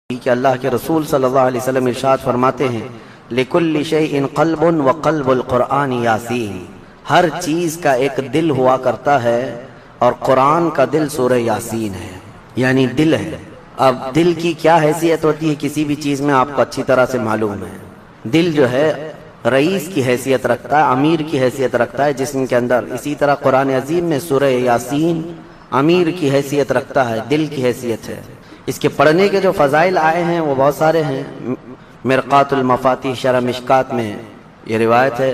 کہ اللہ کے رسول صلی اللہ علیہ وسلم ارشاد فرماتے ہیں لِكُلِّ شَيْءٍ قَلْبٌ وَقَلْبُ الْقُرْآنِ یاسین، ہر چیز کا ایک دل ہوا کرتا ہے اور قرآن کا دل سورہ یاسین ہے، یعنی دل ہے۔ اب دل کی کیا حیثیت ہوتی ہے کسی بھی چیز میں آپ کو اچھی طرح سے معلوم ہے۔ دل جو ہے رئیس کی حیثیت رکھتا ہے، امیر کی حیثیت رکھتا ہے جسم کے اندر، اسی طرح قرآن عظیم میں سورہ یاسین امیر کی حیثیت رکھتا ہے، دل کی حیثیت ہے۔ اس کے پڑھنے کے جو فضائل آئے ہیں وہ بہت سارے ہیں۔ مرقات المفاتیح شرح مشکات میں یہ روایت ہے،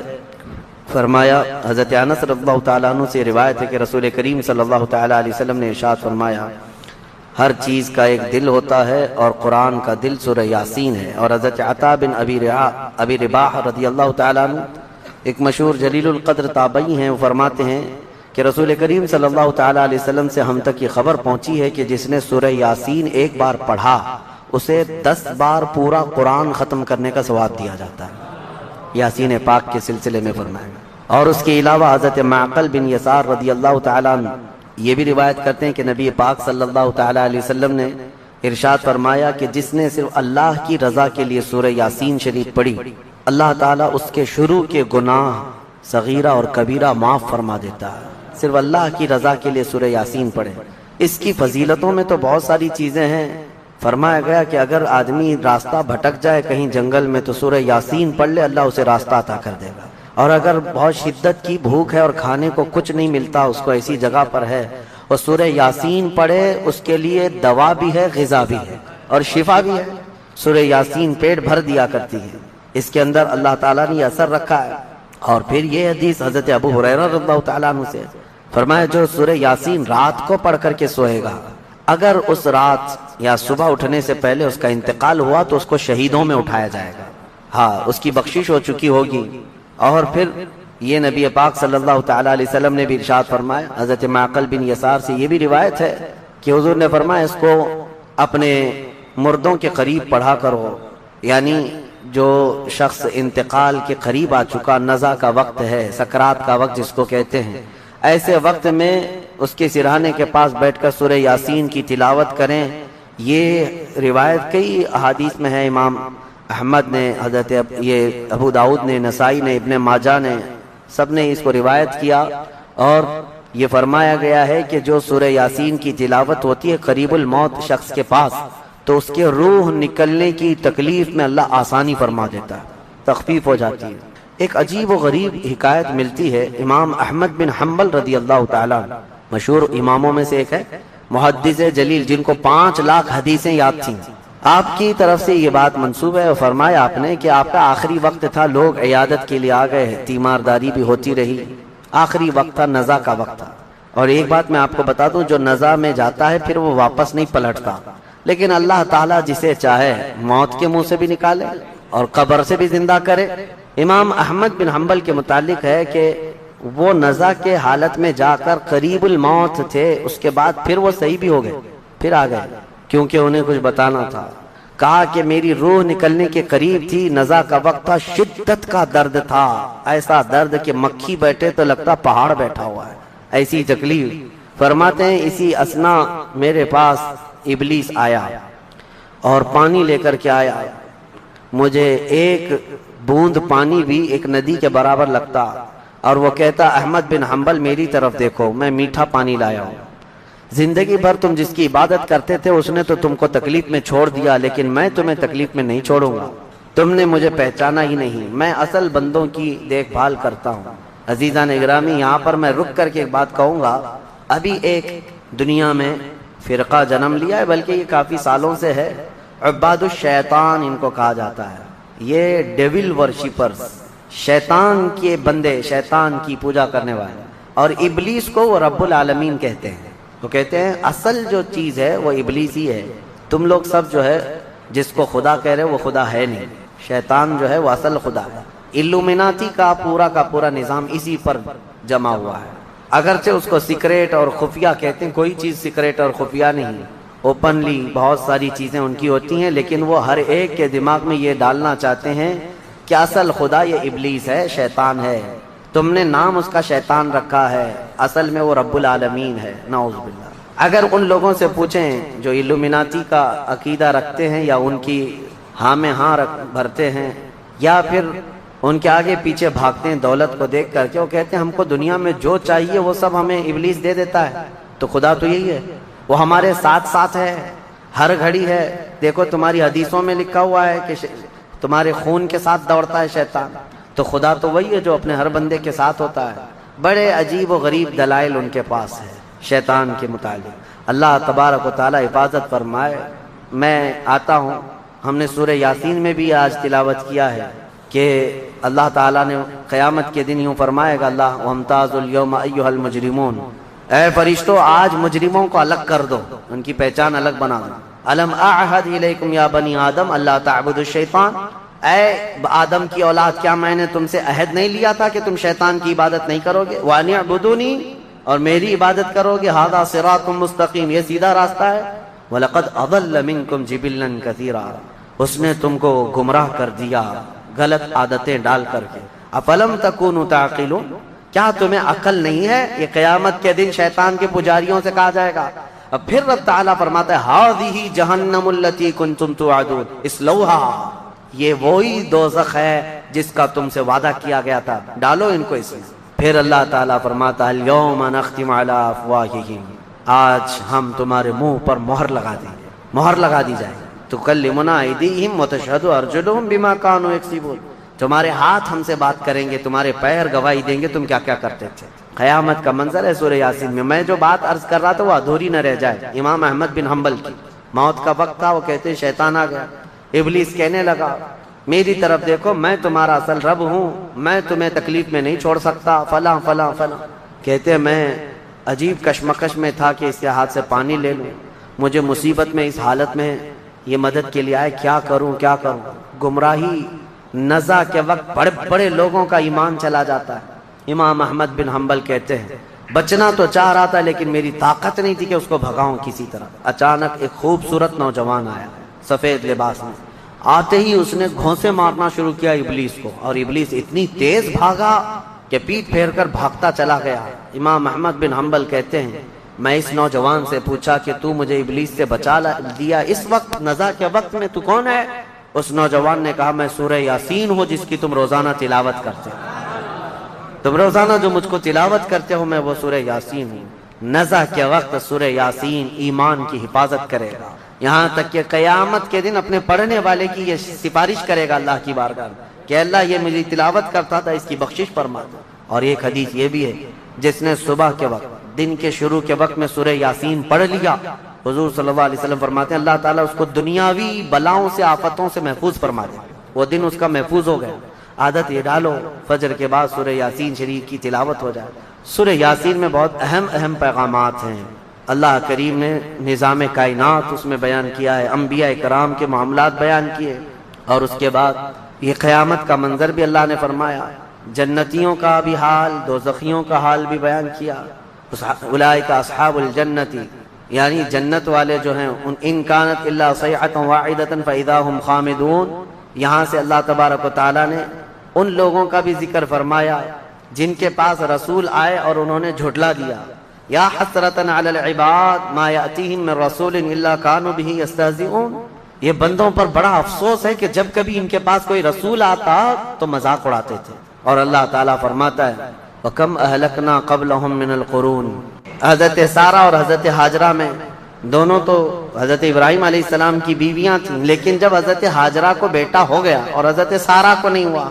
فرمایا حضرت انس رضی اللہ تعالیٰ عنہ سے روایت ہے کہ رسول کریم صلی اللہ تعالیٰ علیہ وسلم نے ارشاد فرمایا ہر چیز کا ایک دل ہوتا ہے اور قرآن کا دل سورہ یاسین ہے۔ اور حضرت عطا بن ابی رباح رضی اللہ تعالیٰ عنہ ایک مشہور جلیل القدر تابعی ہیں، وہ فرماتے ہیں کہ رسول کریم صلی اللہ تعالیٰ علیہ وسلم سے ہم تک یہ خبر پہنچی ہے کہ جس نے سورہ یاسین ایک بار پڑھا اسے 10 بار پورا قرآن ختم کرنے کا ثواب دیا جاتا ہے، یاسین پاک کے سلسلے میں فرمایا۔ اور اس کے علاوہ حضرت معقل بن یسار رضی اللہ تعالیٰ عنہ یہ بھی روایت کرتے ہیں کہ نبی پاک صلی اللہ تعالیٰ علیہ وسلم نے ارشاد فرمایا کہ جس نے صرف اللہ کی رضا کے لیے سورہ یاسین شریف پڑھی اللہ تعالیٰ اس کے شروع کے گناہ صغیرہ اور کبیرہ معاف فرما دیتا ہے۔ صرف اللہ کی رضا کے لیے سورہ یاسین پڑھیں۔ اس کی فضیلتوں میں تو بہت ساری چیزیں ہیں۔ فرمایا گیا کہ اگر آدمی راستہ بھٹک جائے کہیں جنگل میں تو سورہ یاسین پڑھ لے، اللہ اسے راستہ عطا کر دے گا۔ اور اگر بہت شدت کی بھوک ہے اور کھانے کو کچھ نہیں ملتا، اس کو ایسی جگہ پر ہے اور سورہ یاسین پڑھے، اس کے لیے دوا بھی ہے، غذا بھی ہے اور شفا بھی ہے۔ سورہ یاسین پیٹ بھر دیا کرتی ہے، اس کے اندر اللہ تعالیٰ نے یہ اثر رکھا ہے۔ اور پھر یہ حدیث حضرت ابو ہریرہ رضی اللہ تعالیٰ عنہ سے فرمایا جو سورہ یاسین رات کو پڑھ کر کے سوئے گا، اگر اس رات یا صبح اٹھنے سے پہلے اس کا انتقال ہوا تو اس کو شہیدوں میں اٹھایا جائے گا، ہاں اس کی بخشش ہو چکی ہوگی۔ اور پھر یہ نبی پاک صلی اللہ تعالیٰ علیہ وسلم نے بھی ارشاد فرمایا، حضرت معقل بن یسار سے یہ بھی روایت ہے کہ حضور نے فرمایا اس کو اپنے مردوں کے قریب پڑھا کرو، یعنی جو شخص انتقال کے قریب آ چکا، نزع کا وقت ہے، سکرات کا وقت جس کو کہتے ہیں، ایسے وقت میں اس کے سرہانے کے پاس بیٹھ کر سورہ یاسین کی تلاوت کریں۔ یہ روایت کئی احادیث میں ہے، امام احمد نے، حضرت یہ ابو داؤد نے، نسائی نے، ابن ماجہ نے، سب نے اس کو روایت کیا۔ اور یہ فرمایا گیا ہے کہ جو سورہ یاسین کی تلاوت ہوتی ہے قریب الموت شخص کے پاس تو اس کے روح نکلنے کی تکلیف میں اللہ آسانی فرما دیتا ہے، تخفیف ہو جاتی ہے۔ ایک عجیب و غریب حکایت ملتی ہے، امام احمد بن حنبل رضی اللہ تعالیٰ مشہور اماموں میں سے ایک ہے، محدث جلیل جن کو 5 لاکھ حدیثیں یاد تھیں، آپ کی طرف سے یہ بات منسوب ہے۔ فرمایا آپ نے کہ آپ کا آخری وقت تھا، لوگ عیادت کے لیے آ گئے، تیمارداری بھی ہوتی رہی، آخری وقت تھا، نزع کا وقت تھا۔ اور ایک بات میں آپ کو بتا دوں، جو نزع میں جاتا ہے پھر وہ واپس نہیں پلٹتا، لیکن اللہ تعالیٰ جسے چاہے موت کے منہ سے بھی نکالے اور قبر سے بھی زندہ کرے۔ امام احمد بن حنبل کے متعلق ہے کہ وہ نزع کے حالت میں جا کر قریب الموت تھے، اس کے بعد پھر وہ صحیح بھی ہو گئے، پھر آ گئے، کیونکہ انہیں کچھ بتانا تھا۔ کہا کہ میری روح نکلنے کے قریب تھی، نزع کا وقت تھا، شدت کا درد تھا، ایسا درد کہ مکھی بیٹھے تو لگتا پہاڑ بیٹھا ہوا ہے، ایسی تکلیف۔ فرماتے ہیں اسی اثنا میرے پاس ابلیس آیا اور پانی لے کر کے آیا، مجھے ایک بوند پانی بھی ایک ندی کے برابر لگتا اور وہ کہتا احمد بن حنبل میری طرف دیکھو، میں میٹھا پانی لایا ہوں، زندگی بھر تم جس کی عبادت کرتے تھے اس نے تو تم کو تکلیف میں چھوڑ دیا، لیکن میں تمہیں تکلیف میں نہیں چھوڑوں گا، تم نے مجھے پہچانا ہی نہیں، میں اصل بندوں کی دیکھ بھال کرتا ہوں۔ عزیزان اکرامی، یہاں پر میں رک کر کے ایک بات کہوں گا، ابھی ایک دنیا میں فرقہ جنم لیا ہے، بلکہ یہ کافی سالوں سے ہے، عباد الشیطان ان کو کہا جاتا ہے، یہ ڈیول ورشپرز، شیطان کے بندے، شیطان کی پوجا کرنے والے، اور ابلیس کو وہ رب العالمین کہتے ہیں۔ وہ کہتے ہیں اصل جو چیز ہے وہ ابلیس ہی ہے، تم لوگ سب جو ہے جس کو خدا کہہ رہے وہ خدا ہے نہیں، شیطان جو ہے وہ اصل خدا ہے۔ الومناتی کا پورا نظام اسی پر جمع ہوا ہے، اگرچہ اس کو سیکریٹ اور خفیہ کہتے ہیں، کوئی چیز سیکریٹ اور خفیہ نہیں، اوپنلی بہت ساری چیزیں ان کی ہوتی ہیں، لیکن وہ ہر ایک کے دماغ میں یہ ڈالنا چاہتے ہیں کہ اصل خدا یہ ابلیس ہے، شیطان ہے، تم نے نام اس کا شیطان رکھا ہے، اصل میں وہ رب العالمین ہے، نعوذ باللہ۔ اگر ان لوگوں سے پوچھیں جو الومناتی کا عقیدہ رکھتے ہیں یا ان کی ہاں میں ہاں بھرتے ہیں یا پھر ان کے آگے پیچھے بھاگتے ہیں دولت کو دیکھ کر کے، وہ کہتے ہیں ہم کو دنیا میں جو چاہیے وہ سب ہمیں ابلیس دے دیتا ہے، تو خدا تو یہی ہے، وہ ہمارے ساتھ ساتھ ہے، ہر گھڑی ہے۔ دیکھو تمہاری حدیثوں میں لکھا ہوا ہے کہ تمہارے خون کے ساتھ دوڑتا ہے شیطان، تو خدا تو وہی ہے جو اپنے ہر بندے کے ساتھ ہوتا ہے۔ بڑے عجیب و غریب دلائل ان کے پاس ہے شیطان کے متعلق۔ اللہ تبارک و تعالی حفاظت فرمائے۔ میں آتا ہوں، ہم نے سورہ یاسین میں بھی آج تلاوت کیا ہے کہ اللہ تعالیٰ نے قیامت کے دن یوں فرمائے گا اللہ وَامْتَازُوا الْيَوْمَ أَيُّهَا الْمُجْرِمُونَ، اے فرشتوں آج مجرموں کو الگ کر دو، ان کی پہچان الگ بنا دو۔ أَلَمْ أَعْهَدْ إِلَيْكُمْ يَا بَنِي آدَمَ أَلَّا تَعْبُدُوا الشَّيْطَانَ، اے آدم کی اولاد کیا میں نے تم سے عہد نہیں لیا تھا کہ تم شیطان کی عبادت نہیں کرو گے؟ وَأَنِ اعْبُدُونِي، اور میری عبادت کرو گے۔ هَذَا صِرَاطٌ مُسْتَقِيمٌ، یہ سیدھا راستہ ہے۔ وَلَقَدْ أَضَلَّ مِنْكُمْ جِبِلًّا كَثِيرًا، اس نے تم کو گمراہ کر دیا غلط عادتیں ڈال کر کے۔ اَفَلَمْ تَكُونُوا تَعْقِلُونَ، کیا تمہیں عقل نہیں ہے؟ یہ قیامت کے دن شیطان کے پجاریوں سے کہا جائے گا۔ اب پھر رب تعالیٰ فرماتا ہے هَذِهِ جَهَنَّمُ الَّتِي كُنْتُمْ تُوعَدُونَ اصْلَوْهَا، یہ وہی دوزخ ہے جس کا تم سے وعدہ کیا گیا تھا، ڈالو ان کو اس میں۔ پھر اللہ تعالیٰ فرماتا ہے الْيَوْمَ نَخْتِمُ عَلَىٰ أَفْوَاهِهِمْ، آج ہم تمہارے منہ پر مہر لگا دیں گے، مہر لگا دی جائے گی۔ تُكَلِّمُنَا أَيْدِيهِمْ وَتَشْهَدُ أَرْجُلُهُمْ بِمَا كَانُوا يَكْسِبُونَ، تمہارے ہاتھ ہم سے بات کریں گے، تمہارے پیر گواہی دیں گے تم کیا کیا کرتے تھے۔ قیامت کا منظر ہے سورہ یاسین میں۔ میں جو بات عرض کر رہا تھا وہ ادھوری نہ رہ جائے۔ امام احمد بن حنبل کی موت کا وقت تھا، وہ کہتے ہیں شیطان آ گیا، ابلیس کہنے لگا میری طرف دیکھو، میں تمہارا اصل رب ہوں، میں تمہیں تکلیف میں نہیں چھوڑ سکتا، فلاں فلاں فلاں۔ کہتے ہیں میں عجیب کشمکش میں تھا کہ اس کے ہاتھ سے پانی لے لوں، مجھے مصیبت میں اس حالت میں یہ مدد کے لیے آئے، کیا کروں کیا کروں۔ گمراہی نزع کے وقت بڑے بڑے لوگوں کا ایمان چلا جاتا ہے۔ امام احمد بن حنبل کہتے ہیں بچنا تو چاہ رہا تھا لیکن میری طاقت نہیں تھی کہ اس کو بھگاؤں کسی طرح۔ اچانک ایک خوبصورت نوجوان آیا سفید لباس میں، آتے ہی اس نے گھونسے مارنا شروع کیا ابلیس کو، اور ابلیس اتنی تیز بھاگا کہ پیٹ پھیر کر بھاگتا چلا گیا۔ امام احمد بن حنبل کہتے ہیں میں اس نوجوان سے پوچھا کہ تو مجھے ابلیس سے بچا دیا اس وقت نزع کے وقت میں، تو کون ہے؟ اس نوجوان نے کہا میں سورہ یاسین ہوں جس کی تم روزانہ تلاوت کرتے ہو، تم روزانہ جو مجھ کو تلاوت کرتے ہو میں وہ سورہ یاسین ہوں۔ نزع کے وقت سورہ یاسین ایمان کی حفاظت کرے گا، یہاں تک کہ قیامت کے دن اپنے پڑھنے والے کی یہ سفارش کرے گا اللہ کی بارگاہ میں کہ اللہ یہ میری تلاوت کرتا تھا، اس کی بخشش فرما دو۔ اور ایک حدیث یہ بھی ہے جس نے صبح کے وقت دن کے شروع کے وقت میں سورہ یاسین پڑھ لیا، حضور صلی اللہ علیہ وسلم فرماتے ہیں اللہ تعالیٰ اس کو دنیاوی بلاؤں سے آفتوں سے محفوظ فرما دے، وہ دن اس کا محفوظ ہو گیا۔ عادت یہ ڈالو فجر کے بعد سورہ یاسین شریف کی تلاوت ہو جائے۔ سورہ یاسین میں بہت اہم پیغامات ہیں، اللہ کریم نے نظام کائنات اس میں بیان کیا ہے، انبیاء کرام کے معاملات بیان کیے، اور اس کے بعد یہ قیامت کا منظر بھی اللہ نے فرمایا، جنتیوں کا بھی حال، دوزخیوں کا حال بھی بیان کیا۔ اولئک اصحاب الجنت، یعنی جنت والے جو ہیں ان کانت الا صیحۃ واحدۃ فاذا هم خامدون، یہاں سے اللہ تبارک و تعالیٰ نے ان لوگوں کا بھی ذکر فرمایا جن کے پاس رسول آئے اور انہوں نے جھٹلا دیا۔ یا حسرۃ علی العباد ما یأتیہم من رسول الا کانوا بہ یستہزئون، یہ بندوں پر بڑا افسوس ہے کہ جب کبھی ان کے پاس کوئی رسول آتا تو مذاق اڑاتے تھے۔ اور اللہ تعالیٰ فرماتا ہے وَكَمْ أَهْلَكْنَا قَبْلَهُمْ مِنَ الْقُرُونِ، حضرت سارہ اور حضرت ہاجرہ میں دونوں تو حضرت ابراہیم علیہ السلام کی بیویاں تھیں، لیکن جب حضرت ہاجرہ کو بیٹا ہو گیا اور حضرت سارہ کو نہیں ہوا،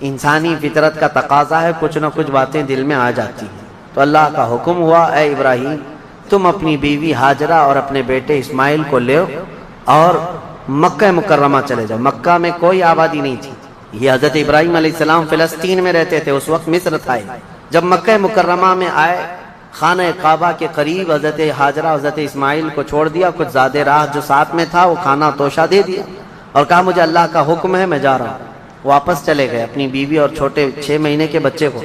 انسانی فطرت کا تقاضا ہے کچھ نہ کچھ باتیں دل میں آ جاتی ہیں، تو اللہ کا حکم ہوا اے ابراہیم تم اپنی بیوی ہاجرہ اور اپنے بیٹے اسماعیل کو لے اور مکہ مکرمہ چلے جاؤ۔ مکہ میں کوئی آبادی نہیں تھی، یہ حضرت ابراہیم علیہ السلام فلسطین میں رہتے تھے، اس وقت مصر تھا۔ جب مکہ مکرمہ میں آئے خانہ کعبہ کے قریب حضرت ہاجرہ حضرت اسماعیل کو چھوڑ دیا، کچھ زیادہ راہ جو ساتھ میں تھا وہ کھانا توشہ دے دیا اور کہا مجھے اللہ کا حکم ہے میں جا رہا ہوں۔ واپس چلے گئے اپنی بیوی اور چھوٹے 6 مہینے کے بچے کو۔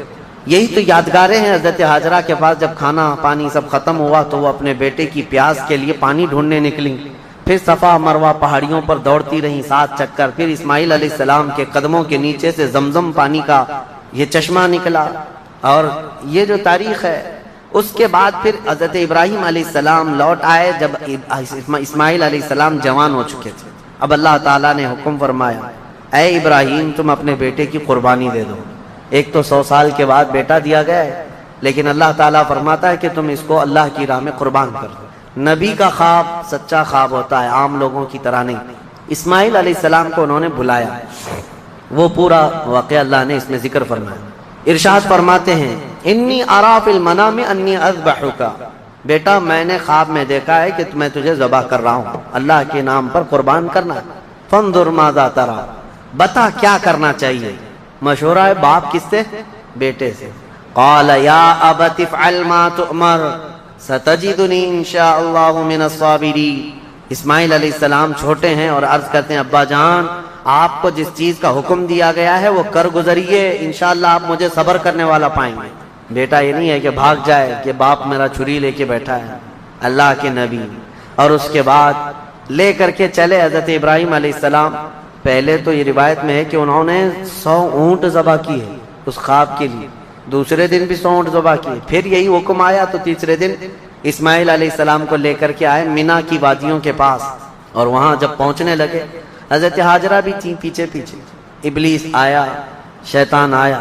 یہی تو یادگاریں ہیں حضرت ہاجرہ کے پاس، جب کھانا پانی سب ختم ہوا تو وہ اپنے بیٹے کی پیاس کے لیے پانی ڈھونڈنے نکلیں، پھر صفا مروہ پہاڑیوں پر دوڑتی رہیں 7 چکر، پھر اسماعیل علیہ السلام کے قدموں کے نیچے سے زمزم پانی کا یہ چشمہ نکلا۔ اور یہ جو تاریخ ہے اس کے بعد پھر حضرت ابراہیم علیہ السلام لوٹ آئے جب اسماعیل علیہ السلام جوان ہو چکے تھے۔ اب اللہ تعالیٰ نے حکم فرمایا، اے ابراہیم تم اپنے بیٹے کی قربانی دے دو۔ ایک تو 100 سال کے بعد بیٹا دیا گیا ہے، لیکن اللہ تعالیٰ فرماتا ہے کہ تم اس کو اللہ کی راہ میں قربان کر دو۔ نبی کا خواب سچا خواب ہوتا ہے، عام لوگوں کی طرح نہیں۔ اسماعیل علیہ السلام کو انہوں نے بلایا، وہ پورا واقعہ اللہ نے اس میں ذکر فرمایا۔ ارشاد فرماتے ہیں، انی ارا فی المنام انی اذبحک، بیٹا میں نے خواب میں دیکھا ہے کہ میں تجھے ذبح کر رہا ہوں، اللہ کے نام پر قربان کرنا ہے۔ فانظر ماذا تری، بتا کیا کرنا چاہیے۔ مشورہ ہے باپ کس سے؟ بیٹے سے۔ قال یا ابت افعل ما تؤمر ستجدنی انشاء اللہ من الصابرین۔ اسماعیل علیہ السلام چھوٹے ہیں اور عرض کرتے ہیں، ابا جان آپ کو جس چیز کا حکم دیا گیا ہے وہ کر گزریے، انشاءاللہ آپ مجھے صبر کرنے والا پائیں گے۔ بیٹا یہ نہیں ہے کہ بھاگ جائے کہ باپ میرا چھری لے کے بیٹھا ہے، اللہ کے نبی۔ اور اس کے بعد لے کر کے چلے حضرت ابراہیم علیہ السلام۔ پہلے تو یہ روایت میں ہے کہ انہوں نے 100 اونٹ ذبح کیے اس خواب کے لیے، دوسرے دن بھی 100 اونٹ ذبح کیے، پھر یہی حکم آیا تو تیسرے دن اسماعیل علیہ السلام کو لے کر کے آئے مینا کی وادیوں کے پاس، اور وہاں جب پہنچنے لگے حضرت ہاجرہ بھی تھی پیچھے پیچھے۔ ابلیس آیا، شیطان آیا،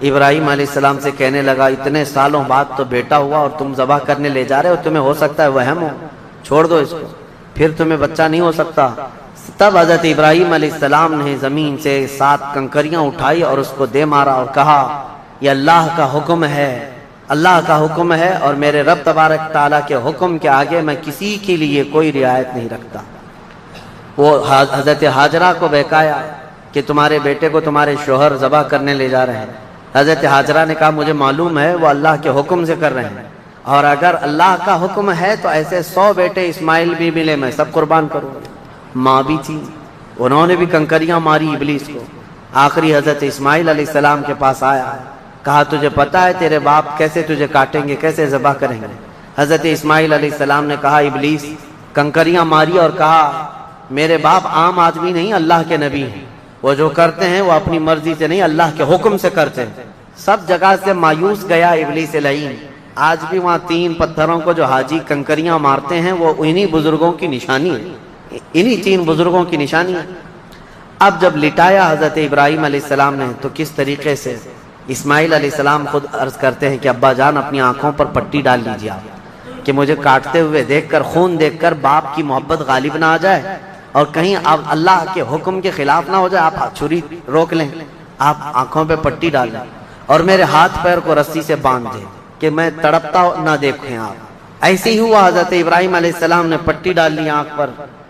ابراہیم علیہ السلام سے کہنے لگا، اتنے سالوں بعد تو بیٹا ہوا اور تم ذبح کرنے لے جا رہے ہو، تمہیں ہو سکتا ہے وہم ہو، چھوڑ دو اس کو، پھر تمہیں بچہ نہیں ہو سکتا۔ تب حضرت ابراہیم علیہ السلام نے زمین سے 7 کنکریاں اٹھائی اور اس کو دے مارا اور کہا، یہ اللہ کا حکم ہے، اللہ کا حکم ہے، اور میرے رب تبارک تعالیٰ کے حکم کے آگے میں کسی کے لیے کوئی رعایت نہیں رکھتا۔ وہ حضرت ہاجرہ کو بہکایا کہ تمہارے بیٹے کو تمہارے شوہر ذبح کرنے لے جا رہے ہیں۔ حضرت ہاجرہ نے کہا، مجھے معلوم ہے وہ اللہ کے حکم سے کر رہے ہیں، اور اگر اللہ کا حکم ہے تو ایسے 100 بیٹے اسماعیل بھی ملے میں سب قربان کروں گا۔ ماں بھی تھی، انہوں نے بھی کنکریاں ماری ابلیس کو۔ آخری حضرت اسماعیل علیہ السلام کے پاس آیا، کہا تجھے پتا ہے تیرے باپ کیسے تجھے کاٹیں گے، کیسے ذبح کریں گے؟ حضرت اسماعیل علیہ السلام نے کہا، ابلیس کنکریاں ماری اور کہا، میرے باپ عام آدمی نہیں، اللہ کے نبی ہیں، وہ جو کرتے ہیں وہ اپنی مرضی سے نہیں اللہ کے حکم سے کرتے ہیں۔ سب جگہ سے مایوس گیا ابلیس لعین۔ آج بھی وہاں 3 پتھروں کو جو حاجی کنکریاں مارتے ہیں وہ انہی بزرگوں کی نشانی ہے، انہی 3 بزرگوں کی نشانی ہے۔ اب جب لٹایا حضرت ابراہیم علیہ السلام نے تو کس طریقے سے اسماعیل علیہ السلام خود عرض کرتے ہیں کہ ابا جان اپنی آنکھوں پر پٹی ڈال لیجیے آپ، کہ مجھے کاٹتے ہوئے دیکھ کر، خون دیکھ کر باپ کی محبت غالب نہ آ جائے اور کہیں آپ اللہ کے حکم کے خلاف نہ ہو جائے، آپ چھری روک لیں، آپ آنکھوں پہ پٹی ڈال لیں اور میرے ہاتھ پیر کو رسی سے باندھ دیں کہ میں تڑپتا نہ دیکھیں آپ۔ ایسے ہی ہوا، حضرت ابراہیم علیہ السلام نے پٹی ڈال لی آنکھ پر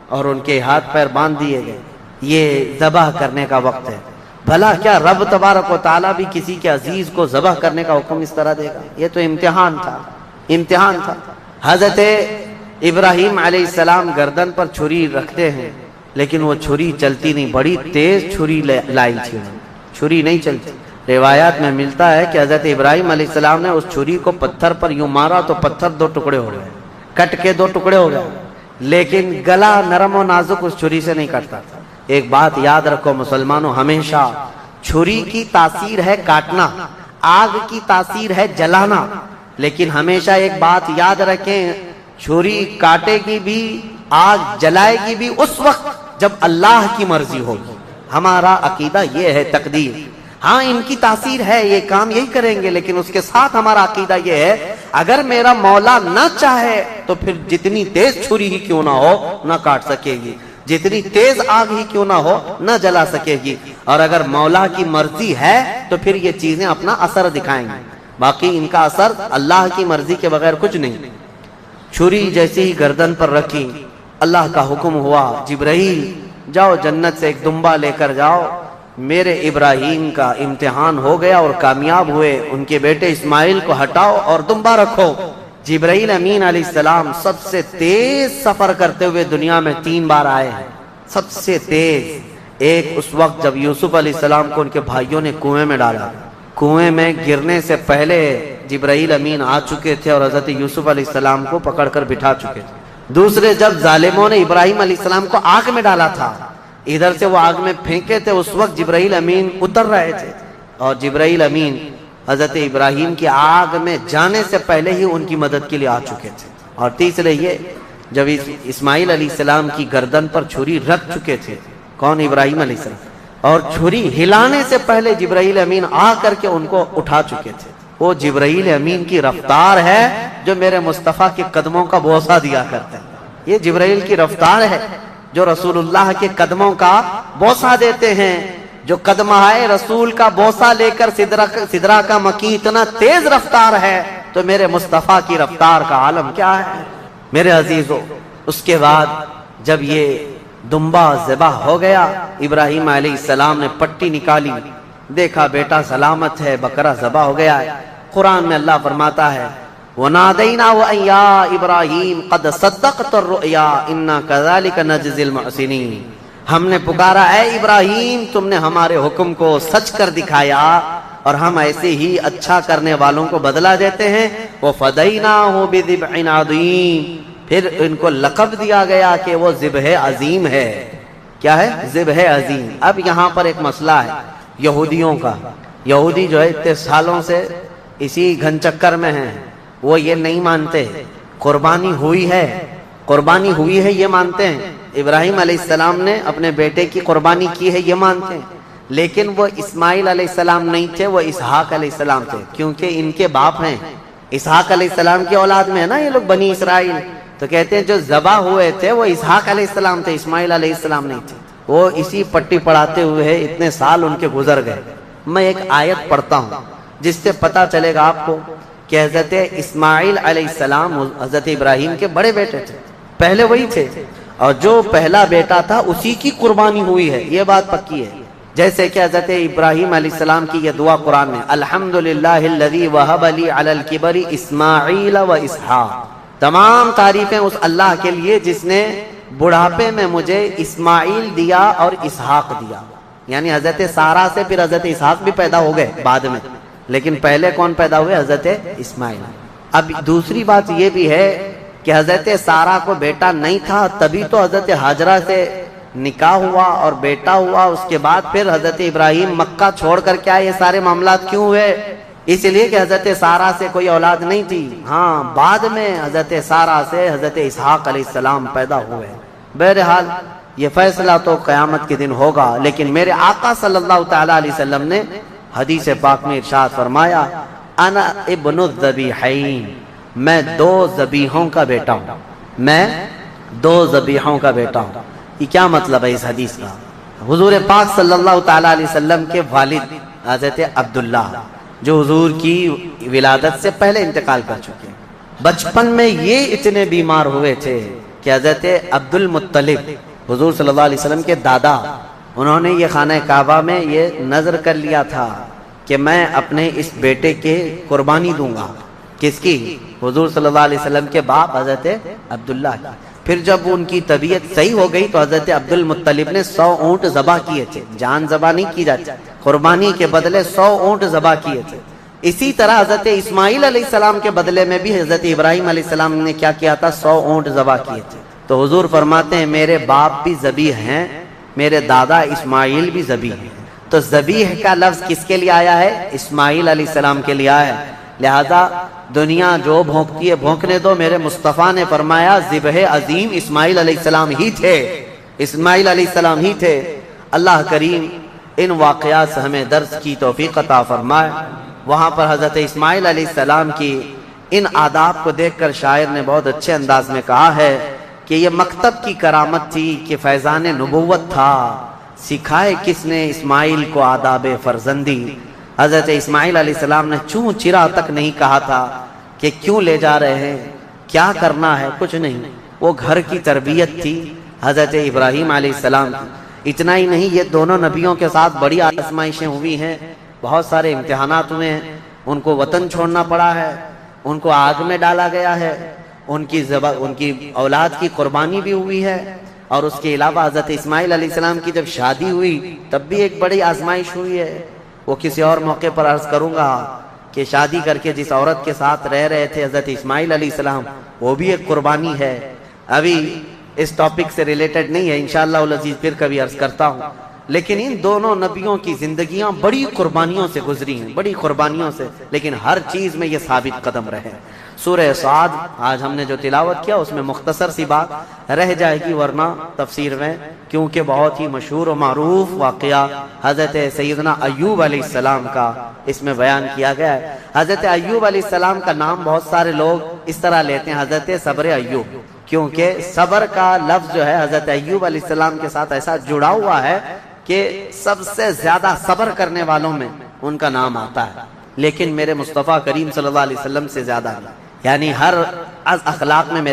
اور ان کے ہاتھ پیر باندھ دیے گئے۔ یہ ذبح کرنے کا وقت ہے۔ بھلا کیا رب تبارک و تعالیٰ بھی کسی کے عزیز کو ذبح کرنے کا حکم اس طرح دے گا؟ یہ تو امتحان تھا، امتحان تھا۔ حضرت ابراہیم علیہ السلام گردن پر چھری رکھتے ہیں لیکن وہ چھری چلتی نہیں، بڑی تیز چھری لائی تھی، چھری نہیں چلتی۔ روایات میں ملتا ہے کہ حضرت ابراہیم علیہ السلام نے اس چھری کو پتھر پر یوں مارا تو پتھر 2 ٹکڑے ہو گئے، کٹ کے 2 ٹکڑے ہو گئے، لیکن گلا نرم و نازک اس چھری سے نہیں کٹتا تھا۔ ایک بات یاد رکھو مسلمانوں، ہمیشہ چھری کی تاثیر ہے کاٹنا، آگ کی تاثیر ہے جلانا، لیکن ہمیشہ ایک بات یاد رکھیں، چھری کاٹے گی بھی، آگ جلائے گی بھی اس وقت جب اللہ کی مرضی ہوگی۔ ہمارا عقیدہ یہ ہے، تقدیر، ہاں ان کی تاثیر ہے، یہ کام یہی کریں گے، لیکن اس کے ساتھ ہمارا عقیدہ یہ ہے، اگر میرا مولا نہ چاہے تو پھر جتنی تیز چھری ہی کیوں نہ ہو نہ کاٹ سکے گی، جتنی تیز آگ ہی کیوں نہ ہو نہ جلا سکے گی، اور اگر مولا کی مرضی ہے تو پھر یہ چیزیں اپنا اثر دکھائیں گی، باقی ان کا اثر اللہ کی مرضی کے بغیر کچھ نہیں۔ چھری جیسے ہی گردن پر رکھی، اللہ کا حکم ہوا، جبرائیل جاؤ جنت سے ایک دمبا لے کر جاؤ، میرے ابراہیم کا امتحان ہو گیا اور کامیاب ہوئے، ان کے بیٹے اسماعیل کو ہٹاؤ اور دمبا رکھو۔ جبرائیل امین علیہ السلام سب سے تیز سفر کرتے ہوئے دنیا میں 3 بار آئے ہیں، سب سے تیز۔ ایک اس وقت جب یوسف علیہ السلام کو ان کے بھائیوں نے کنویں میں ڈالا، کنویں میں گرنے سے پہلے جبرائیل امین آ چکے تھے اور حضرت یوسف علیہ السلام کو پکڑ کر بٹھا چکے تھے۔ دوسرے جب ظالموں نے ابراہیم علیہ السلام کو آگ میں ڈالا تھا، ادھر سے وہ آگ میں پھینکے تھے، اس وقت جبرائیل امین اتر رہے تھے اور جبرائیل امین حضرت ابراہیم کی آگ میں جانے سے پہلے ہی ان کی مدد کے لیے آ چکے تھے۔ اور تیسرے یہ جب اسماعیل علیہ السلام کی گردن پر چھری رکھ چکے تھے، کون؟ ابراہیم علیہ السلام، اور چھری ہلانے سے پہلے جبرائیل امین آ کر کے ان کو اٹھا چکے تھے۔ وہ جبرائیل امین کی رفتار ہے جو میرے مصطفیٰ کے قدموں کا بوسہ دیا کرتے ہیں۔ یہ جبرائیل کی رفتار ہے جو رسول اللہ کے قدموں کا بوسہ دیتے ہیں۔ جو قدمہ ہے رسول کا بوسہ لے کر سدرہ کا مکی اتنا تیز رفتار ہے تو میرے مصطفیٰ کی رفتار کا عالم کیا ہے میرے عزیزو۔ اس کے بعد جب یہ دمبا ذبح ہو گیا، ابراہیم علیہ السلام نے پٹی نکالی، دیکھا بیٹا سلامت ہے، بکرا ذبح ہو گیا ہے۔ قرآن میں اللہ فرماتا ہے وَنَادَيْنَاهُ أَن يَا إِبْرَاهِيمُ قَدْ صَدَّقْتَ الرُّؤْيَا إِنَّا كَذَلِكَ نَجْزِي الْمُحْسِنِينَ۔ ہم نے پکارا اے ابراہیم تم نے ہمارے حکم کو سچ کر دکھایا اور ہم ایسے ہی اچھا کرنے والوں کو بدلہ دیتے ہیں۔ وَفَدَيْنَاهُ بِذِبْحٍ عَظِيمٍ، پھر ان کو لقب دیا گیا کہ وہ ذبح عظیم ہے۔ کیا ہے؟ ذبح عظیم۔ اب یہاں پر ایک مسئلہ ہے یہودیوں کا۔ یہودی جو ہے اتنے سالوں سے اسی گھن چکر میں ہیں، وہ یہ نہیں مانتے قربانی ہوئی ہے، قربانی ہوئی ہے یہ مانتے ہیں، ابراہیم علیہ السلام نے اپنے بیٹے کی قربانی کی ہے یہ مانتے ہیں، لیکن وہ اسماعیل علیہ السلام نہیں تھے، وہ اسحاق علیہ السلام تھے، کیونکہ ان کے باپ ہیں اسحاق علیہ السلام کی اولاد میں ہے نا یہ لوگ بنی اسرائیل۔ تو کہتے ہیں جو ذبح ہوئے تھے وہ اسحاق علیہ السلام تھے، اسماعیل علیہ السلام نہیں تھے۔ وہ اسی پٹی پڑھاتے ہوئے اتنے سال ان کے گزر گئے۔ میں ایک آیت پڑھتا ہوں جس سے پتہ چلے گا آپ کو کہ حضرت اسماعیل علیہ السلام حضرت ابراہیم کے بڑے بیٹے تھے، پہلے وہی تھے، اور جو پہلا بیٹا تھا اسی کی قربانی ہوئی ہے، یہ بات پکی ہے۔ جیسے کہ حضرت ابراہیم علیہ السلام کی یہ دعا قرآن میں الحمدللہ الذی وہب لی علی الکبر اسماعیل و اسحاق، تمام تعریفیں اس اللہ کے لیے جس نے بڑھاپے میں مجھے اسماعیل دیا اور اسحاق دیا۔ یعنی حضرت سارہ سے پھر حضرت اسحاق بھی پیدا ہو گئے بعد میں، لیکن پہلے کون پیدا ہوئے؟ حضرت اسماعیل۔ اب دوسری بات یہ بھی ہے کہ حضرت سارہ کو بیٹا نہیں تھا، تبھی تو حضرت ہاجرہ سے نکاح ہوا اور بیٹا ہوا، اس کے بعد پھر حضرت ابراہیم مکہ چھوڑ کر کے آئے۔ یہ سارے معاملات کیوں ہوئے؟ اس لیے کہ حضرت سارہ سے کوئی اولاد نہیں تھی، ہاں بعد میں حضرت سارہ سے حضرت اسحاق علیہ السلام پیدا ہوئے۔ بہرحال یہ فیصلہ تو قیامت کے دن ہوگا، لیکن میرے آقا صلی اللہ تعالی علیہ وسلم نے حدیث پاک میں ارشاد فرمایا انا ابن الذبیحین، میں دو ذبیحوں کا بیٹا ہوں، میں دو ذبیحوں کا بیٹا ہوں۔ یہ کیا مطلب ہے اس حدیث کا؟ حضور پاک صلی اللہ تعالی علیہ وسلم کے والد حضرت عبداللہ جو حضور کی ولادت سے پہلے انتقال کر چکے، بچپن میں یہ اتنے بیمار ہوئے تھے کہ حضرت عبد المطلب حضور صلی اللہ علیہ وسلم کے دادا، انہوں نے یہ خانہ کعبہ میں یہ نظر کر لیا تھا کہ میں اپنے اس بیٹے کے قربانی دوں گا۔ کس کی؟ حضور صلی اللہ علیہ وسلم کے باپ حضرت عبداللہ کی۔ پھر جب ان کی طبیعت صحیح ہو گئی تو حضرت عبد المطلب نے 100 اونٹ ذبح کیے تھے، جان ذبح نہیں کی جاتی، قربانی کے بدلے 100 اونٹ ذبح کیے تھے۔ اسی طرح حضرت اسماعیل علیہ السلام کے بدلے میں بھی حضرت ابراہیم علیہ السلام نے کیا کیا تھا؟ 100 اونٹ ذبح کیے تھے۔ تو حضور فرماتے ہیں میرے باپ بھی ذبیح ہیں، میرے دادا اسماعیل بھی ذبیح ہیں۔ تو ذبیح کا لفظ کس کے لیے آیا ہے؟ اسماعیل علیہ السلام کے لیے آیا ہے۔ لہذا دنیا جو بھونکتی ہے بھونکنے دو، میرے مصطفیٰ نے فرمایا ذبح عظیم اسماعیل علیہ السلام ہی تھے، اسماعیل علیہ السلام ہی تھے۔ اللہ کریم ان واقعات سے ہمیں درس کی توفیق عطا فرمائے۔ وہاں پر حضرت اسماعیل علیہ السلام کی ان آداب کو دیکھ کر شاعر نے بہت اچھے انداز میں کہا ہے کہ یہ مکتب کی کرامت تھی کہ فیضان نبوت تھا، سکھائے کس نے اسماعیل کو آداب فرزندی۔ حضرت اسماعیل علیہ السلام نے چوں چرا تک نہیں کہا تھا کہ کیوں لے جا رہے ہیں، کیا کرنا ہے، کچھ نہیں، وہ گھر کی تربیت تھی حضرت ابراہیم علیہ السلام کی۔ اتنا ہی نہیں، یہ دونوں نبیوں کے ساتھ بڑی آزمائشیں ہوئی ہیں، بہت سارے امتحانات ہوئے ہیں، ان کو وطن چھوڑنا پڑا ہے، ان کو آگ میں ڈالا گیا ہے، ان کی اولاد کی قربانی بھی ہوئی ہے، اور اس کے علاوہ حضرت اسماعیل علیہ السلام کی جب شادی ہوئی تب بھی ایک بڑی آزمائش ہوئی ہے۔ وہ کسی اور موقع پر عرض کروں گا کہ شادی کر کے جس عورت کے ساتھ رہ رہے تھے حضرت اسماعیل علیہ السلام، وہ بھی ایک قربانی ہے۔ ابھی اس ٹاپک سے ریلیٹڈ نہیں ہے، انشاءاللہ العزیز پھر کبھی عرض کرتا ہوں۔ لیکن ان دونوں نبیوں کی زندگیاں بڑی قربانیوں سے گزری ہیں، بڑی قربانیوں سے، لیکن ہر چیز میں یہ ثابت قدم رہے۔ سورہ صاد آج ہم نے جو تلاوت کیا اس میں مختصر سی بات رہ جائے گی، ورنہ تفسیر میں کیونکہ بہت ہی مشہور و معروف واقعہ حضرت سیدنا ایوب علیہ السلام کا اس میں بیان کیا گیا ہے۔ حضرت ایوب علیہ السلام کا نام بہت سارے لوگ اس طرح لیتے ہیں، حضرت صبر ایوب، کیونکہ صبر کا لفظ جو ہے حضرت ایوب علیہ السلام کے ساتھ ایسا جڑا ہوا ہے کہ سب سے زیادہ صبر کرنے والوں میں ان کا نام آتا ہے، لیکن میرے مصطفیٰ کریم صلی اللہ علیہ وسلم سے زیادہ نہیں، یعنی ہر از اخلاق میں میرے